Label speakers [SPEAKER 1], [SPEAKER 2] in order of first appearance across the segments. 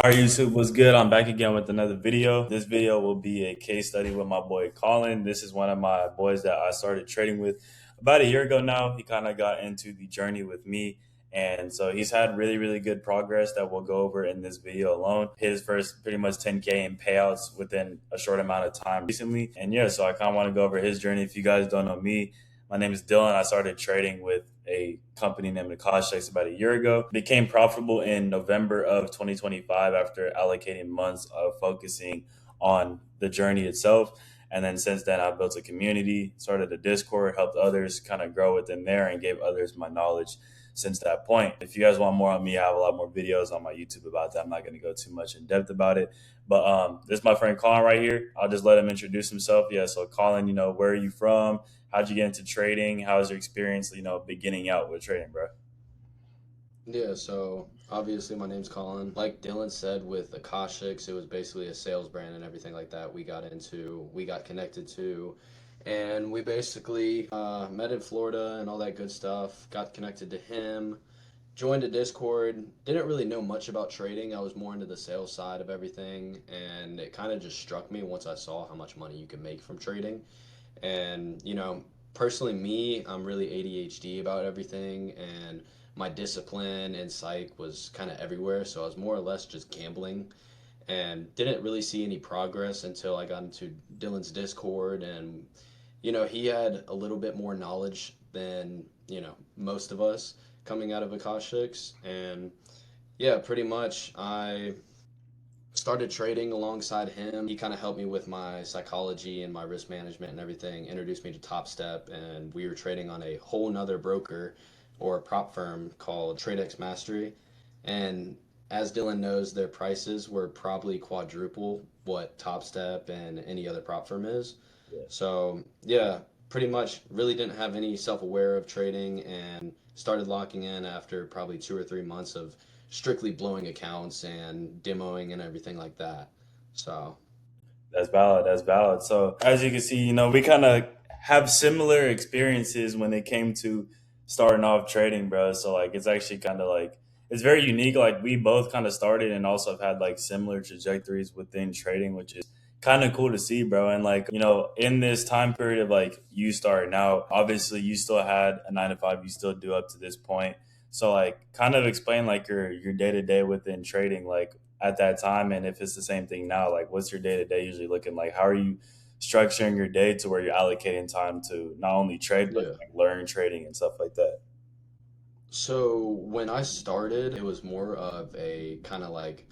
[SPEAKER 1] Our YouTube was good. I'm back again with another video. This video will be a case study with my boy Colin. This is one of my boys that I started trading with about a year ago now. He kind of got into the journey with me. And so he's had really, really good progress that we'll go over in this video alone. His first pretty much 10K in payouts within a short amount of time recently. And yeah, so I kind of want to go over his journey. If you guys don't know me, my name is Dylan. I started trading with a company named Akashics about a year ago. Became profitable in November of 2025 after allocating months of focusing on the journey itself. And then since then, I've built a community, started a Discord, helped others kind of grow within there, and gave others my knowledge since that point. If you guys want more on me, I have a lot more videos on my YouTube about that. I'm not going to go too much in depth about it. But this is my friend Colin right here. I'll just let him introduce himself. Yeah, so Colin, where are you from? How'd you get into trading? How was your experience, beginning out with trading, bro?
[SPEAKER 2] Yeah, so obviously my name's Colin. Like Dylan said with Akashics, it was basically a sales brand and everything like that we got connected to. And we basically met in Florida and all that good stuff, got connected to him, joined a Discord. Didn't really know much about trading. I was more into the sales side of everything. And it kind of just struck me once I saw how much money you can make from trading. And, personally, me, I'm really ADHD about everything, and my discipline and psych was kind of everywhere. So I was more or less just gambling and didn't really see any progress until I got into Dylan's Discord. And, he had a little bit more knowledge than, most of us coming out of Akashics. And yeah, pretty much I started trading alongside him. He kind of helped me with my psychology and my risk management and everything, introduced me to Top Step, and we were trading on a whole nother broker or prop firm called TradeX Mastery. And as Dylan knows, their prices were probably quadruple what Top Step and any other prop firm is. So, yeah, pretty much really didn't have any self aware of trading and started locking in after probably 2 or 3 months of strictly blowing accounts and demoing and everything like that. So,
[SPEAKER 1] That's valid. That's valid. So as you can see, we kind of have similar experiences when it came to starting off trading, bro. So like, it's actually kind of like it's very unique. Like we both kind of started and also have had like similar trajectories within trading, which is kind of cool to see, bro. And like, in this time period of like you starting out, obviously you still had a 9 to 5, you still do up to this point. So like, kind of explain like your day to day within trading, like at that time, and if it's the same thing now, like what's your day to day usually looking like? How are you structuring your day to where you're allocating time to not only trade but
[SPEAKER 2] yeah.
[SPEAKER 1] like learn trading and stuff like that?
[SPEAKER 2] So, when I started, it was more of a kind of like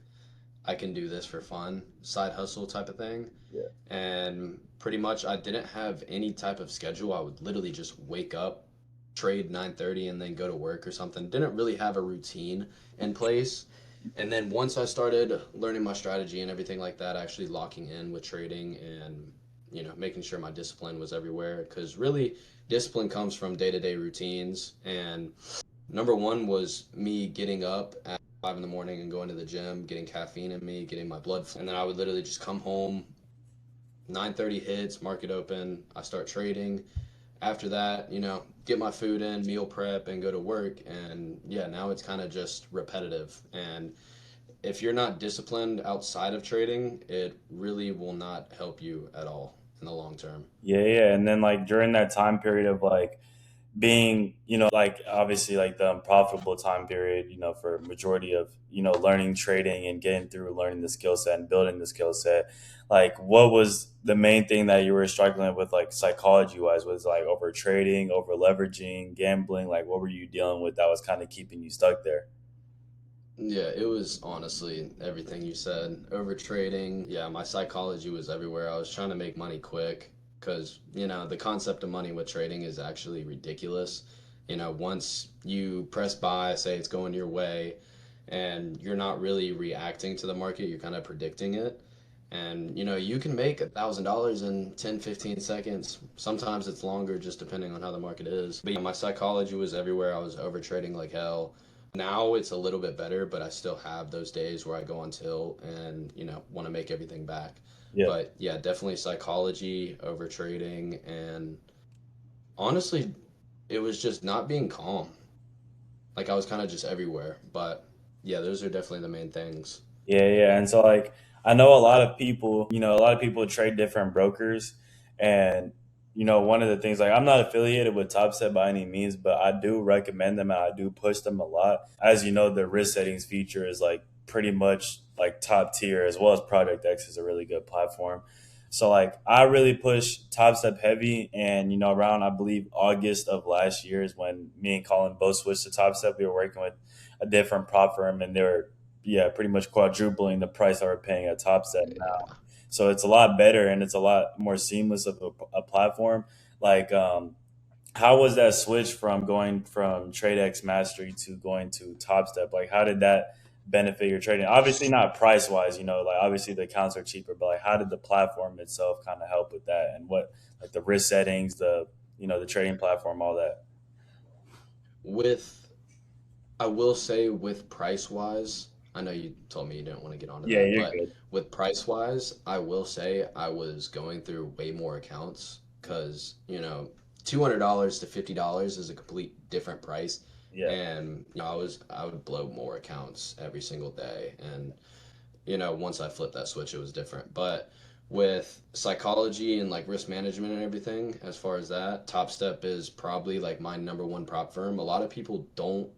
[SPEAKER 2] I can do this for fun, side hustle type of thing.
[SPEAKER 1] Yeah.
[SPEAKER 2] And pretty much I didn't have any type of schedule. I would literally just wake up, trade 9:30 and then go to work or something. Didn't really have a routine in place. And then once I started learning my strategy and everything like that, actually locking in with trading and making sure my discipline was everywhere because really discipline comes from day-to-day routines. And number one was me getting up at 5 in the morning and going to the gym, getting caffeine in me, getting my blood flow. And then I would literally just come home, 9:30 hits, market open, I start trading. After that, get my food in, meal prep, and go to work. And yeah, now it's kind of just repetitive. And if you're not disciplined outside of trading, it really will not help you at all in the long term.
[SPEAKER 1] Yeah, yeah. And then like during that time period of like being, like obviously like the unprofitable time period, for majority of, learning trading and getting through learning the skill set and building the skill set, like what was the main thing that you were struggling with like psychology wise? Was like over trading, over leveraging, gambling? Like what were you dealing with that was kind of keeping you stuck there?
[SPEAKER 2] Yeah, it was honestly everything you said. Over trading, yeah, my psychology was everywhere. I was trying to make money quick because, the concept of money with trading is actually ridiculous. Once you press buy, say it's going your way, and you're not really reacting to the market, you're kind of predicting it. And, you can make $1,000 in 10, 15 seconds. Sometimes it's longer, just depending on how the market is. But yeah, my psychology was everywhere. I was over trading like hell. Now it's a little bit better, but I still have those days where I go on tilt and, want to make everything back.
[SPEAKER 1] Yeah.
[SPEAKER 2] But yeah, definitely psychology over trading. And honestly, it was just not being calm. Like I was kind of just everywhere. But yeah, those are definitely the main things.
[SPEAKER 1] Yeah, yeah. And so like I know a lot of people, a lot of people trade different brokers and one of the things like I'm not affiliated with TopSet by any means, but I do recommend them and I do push them a lot. As you know, the risk settings feature is like pretty much like top tier as well as Project X is a really good platform. So like I really push TopStep heavy and around I believe August of last year is when me and Colin both switched to TopStep. We were working with a different prop firm and they were pretty much quadrupling the price that we're paying at Topstep now.
[SPEAKER 2] Yeah.
[SPEAKER 1] So it's a lot better and it's a lot more seamless of a platform. Like, how was that switch from going from TradeX Mastery to going to Topstep? Like, how did that benefit your trading? Obviously, not price wise, like obviously the accounts are cheaper, but like, how did the platform itself kind of help with that? And what, like, the risk settings, the trading platform, all that?
[SPEAKER 2] With I will say with price wise, I know you told me you didn't want to get onto
[SPEAKER 1] Yeah,
[SPEAKER 2] that,
[SPEAKER 1] you're
[SPEAKER 2] but
[SPEAKER 1] good.
[SPEAKER 2] with price wise, I will say I was going through way more accounts because, $200 to $50 is a complete different price.
[SPEAKER 1] Yeah,
[SPEAKER 2] And I would blow more accounts every single day. And once I flipped that switch, it was different. But with psychology and like risk management and everything, as far as that, Top Step is probably like my number one prop firm. A lot of people don't,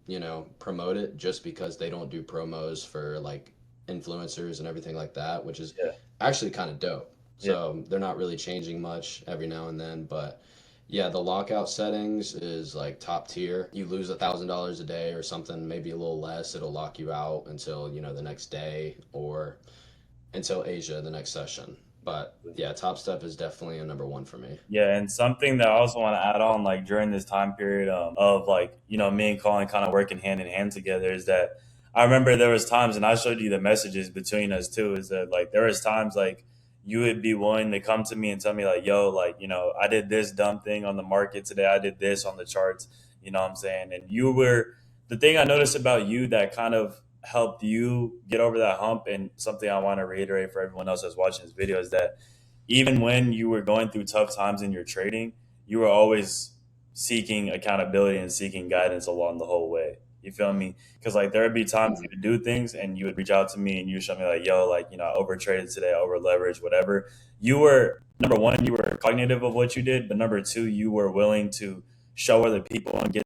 [SPEAKER 2] promote it just because they don't do promos for like influencers and everything like that, which is
[SPEAKER 1] yeah,
[SPEAKER 2] actually kind of dope.
[SPEAKER 1] yeah.
[SPEAKER 2] So they're not really changing much every now and then, but yeah, the lockout settings is like top tier. You lose $1,000 a day or something, maybe a little less, it'll lock you out until, the next day or until Asia, the next session. But yeah, Top Step is definitely a number one for me.
[SPEAKER 1] Yeah, and something that I also want to add on, like during this time period of like me and Colin kind of working hand in hand together, is that I remember there was times, and I showed you the messages between us too. Is that like there was times like you would be willing to come to me and tell me like, "Yo, like I did this dumb thing on the market today. I did this on the charts." You know what I'm saying? And you were the thing I noticed about you that kind of helped you get over that hump, and something I want to reiterate for everyone else that's watching this video is that even when you were going through tough times in your trading, you were always seeking accountability and seeking guidance along the whole way. You feel me? Because like there would be times you would do things and you would reach out to me and you would show me like, yo, like I over traded today, I over leveraged, whatever. You were number one, you were cognitive of what you did, but number two, you were willing to show other people and get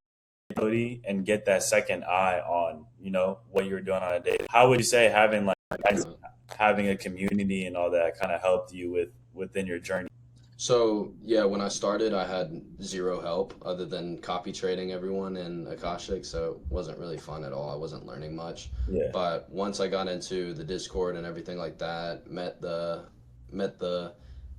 [SPEAKER 1] ability and get that second eye on what you were doing on a day. How would you say having like guys,
[SPEAKER 2] 100%.
[SPEAKER 1] having a community and all that kind of helped you within your journey?
[SPEAKER 2] So yeah, when I started, I had zero help other than copy trading everyone in Akashic, so it wasn't really fun at all. I wasn't learning much.
[SPEAKER 1] Yeah,
[SPEAKER 2] But once I got into the Discord and everything like that, met the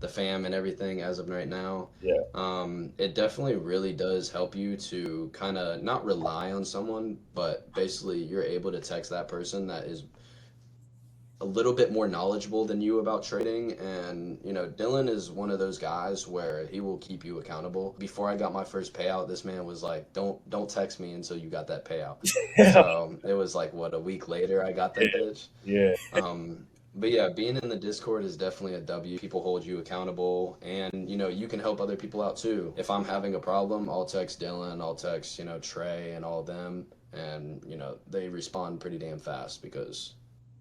[SPEAKER 2] fam and everything as of right now,
[SPEAKER 1] yeah,
[SPEAKER 2] it definitely really does help you to kind of not rely on someone, but basically you're able to text that person that is a little bit more knowledgeable than you about trading. And Dylan is one of those guys where he will keep you accountable. Before I got my first payout, this man was like, don't text me until you got that payout. So it was like what, a week later I got that bitch.
[SPEAKER 1] yeah,
[SPEAKER 2] But yeah, being in the Discord is definitely a W. People hold you accountable, and you can help other people out too. If I'm having a problem, I'll text Dylan, I'll text Trey and all of them, and they respond pretty damn fast because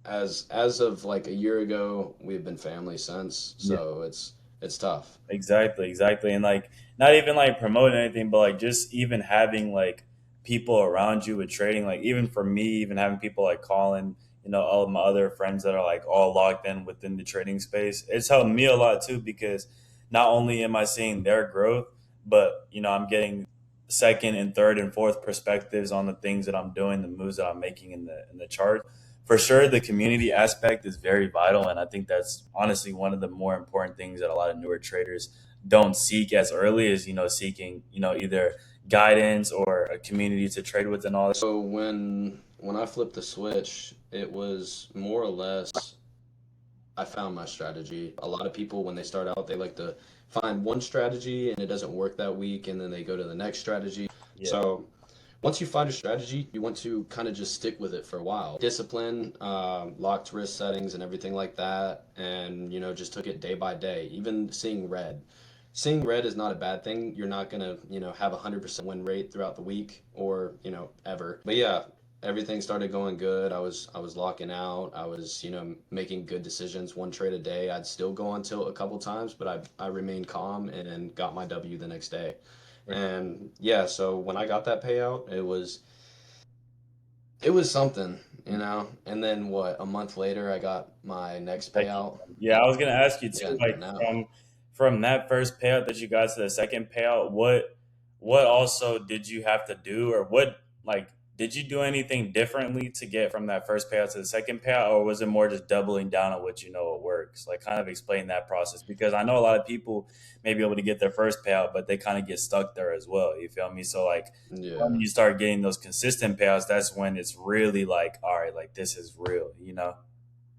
[SPEAKER 2] as of like a year ago, we've been family since,
[SPEAKER 1] yeah.
[SPEAKER 2] so it's tough.
[SPEAKER 1] Exactly, exactly. And like not even like promoting anything, but like just even having like people around you with trading, like even for me, even having people like Colin, all of my other friends that are like all locked in within the trading space, it's helped me a lot too because not only am I seeing their growth, but I'm getting second and third and fourth perspectives on the things that I'm doing, the moves that I'm making in the chart. For sure, the community aspect is very vital, and I think that's honestly one of the more important things that a lot of newer traders don't seek as early as seeking either guidance or a community to trade with and all that.
[SPEAKER 2] So when I flipped the switch, it was more or less I found my strategy. A lot of people, when they start out, they like to find one strategy and it doesn't work that week, and then they go to the next strategy.
[SPEAKER 1] Yeah,
[SPEAKER 2] So once you find a strategy, you want to kind of just stick with it for a while. Discipline, locked wrist settings, and everything like that, and just took it day by day. Even seeing red. Seeing red is not a bad thing. You're not gonna have 100% win rate throughout the week or ever. But yeah, everything started going good. I was locking out. I was, making good decisions, one trade a day. I'd still go on tilt a couple times, but I remained calm and got my W the next day. And yeah, so when I got that payout, it was something, you know. And then what, a month later I got my next
[SPEAKER 1] Second
[SPEAKER 2] payout.
[SPEAKER 1] one. Yeah, I was gonna ask you
[SPEAKER 2] Yeah,
[SPEAKER 1] too, like
[SPEAKER 2] now.
[SPEAKER 1] from that first payout that you got to the second payout, what also did you have to do, or what like did you do anything differently to get from that first payout to the second payout, or was it more just doubling down on what you know it works? Like, kind of explain that process, because I know a lot of people may be able to get their first payout, but they kind of get stuck there as well. You feel me? So like when
[SPEAKER 2] Yeah.
[SPEAKER 1] you start getting those consistent payouts, that's when it's really like, all right, like this is real, you know?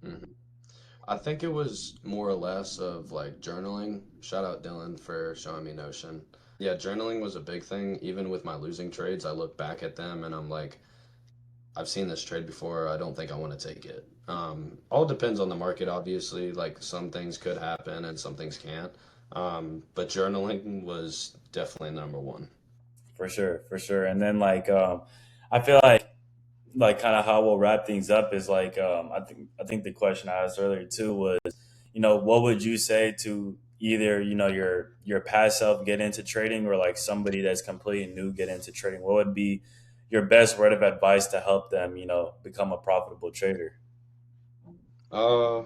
[SPEAKER 2] Mhm. I think it was more or less of like journaling. Shout out Dylan for showing me Notion. Yeah, journaling was a big thing. Even with my losing trades, I look back at them and I'm like, I've seen this trade before. I don't think I want to take it. All depends on the market, obviously. Like some things could happen and some things can't. But journaling was definitely number one.
[SPEAKER 1] For sure, for sure. And then I feel like kind of how we'll wrap things up is like I think the question I asked earlier too was, what would you say to either, your past self get into trading, or like somebody that's completely new get into trading? What would be your best word of advice to help them, become a profitable trader?
[SPEAKER 2] Uh,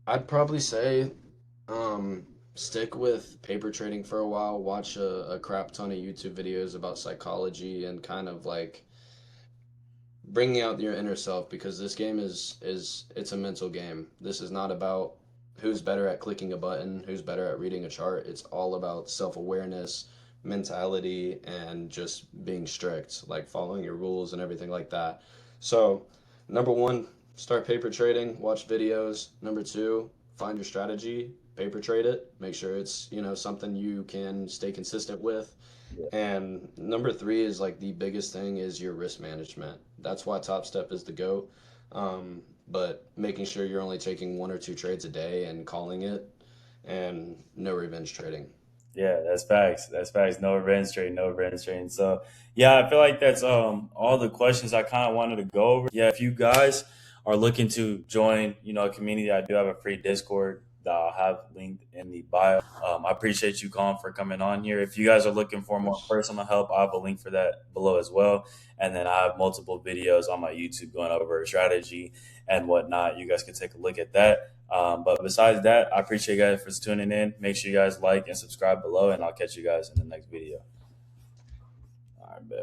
[SPEAKER 2] I'd probably say stick with paper trading for a while. Watch a crap ton of YouTube videos about psychology and kind of like bringing out your inner self because this game is it's a mental game. This is not about who's better at clicking a button, who's better at reading a chart. It's all about self-awareness, mentality, and just being strict, like following your rules and everything like that. So, number one, start paper trading, watch videos. Number two, find your strategy, paper trade it, make sure it's, something you can stay consistent with.
[SPEAKER 1] Yeah.
[SPEAKER 2] And number three is like the biggest thing is your risk management. That's why Top Step is the GOAT. But making sure you're only taking one or two trades a day and calling it, and no revenge trading.
[SPEAKER 1] Yeah, that's facts. That's facts. No revenge trading, no revenge trading. So yeah, I feel like that's all the questions I kind of wanted to go over. Yeah, if you guys are looking to join, a community, I do have a free Discord that I'll have linked in the bio. I appreciate you, Colin, for coming on here. If you guys are looking
[SPEAKER 2] Of
[SPEAKER 1] for more
[SPEAKER 2] course.
[SPEAKER 1] personal help, I have a link for that below as well. And then I have multiple videos on my YouTube going over strategy and whatnot. You guys can take a look at that. But besides that, I appreciate you guys for tuning in. Make sure you guys like and subscribe below, and I'll catch you guys in the next video. All right, bet.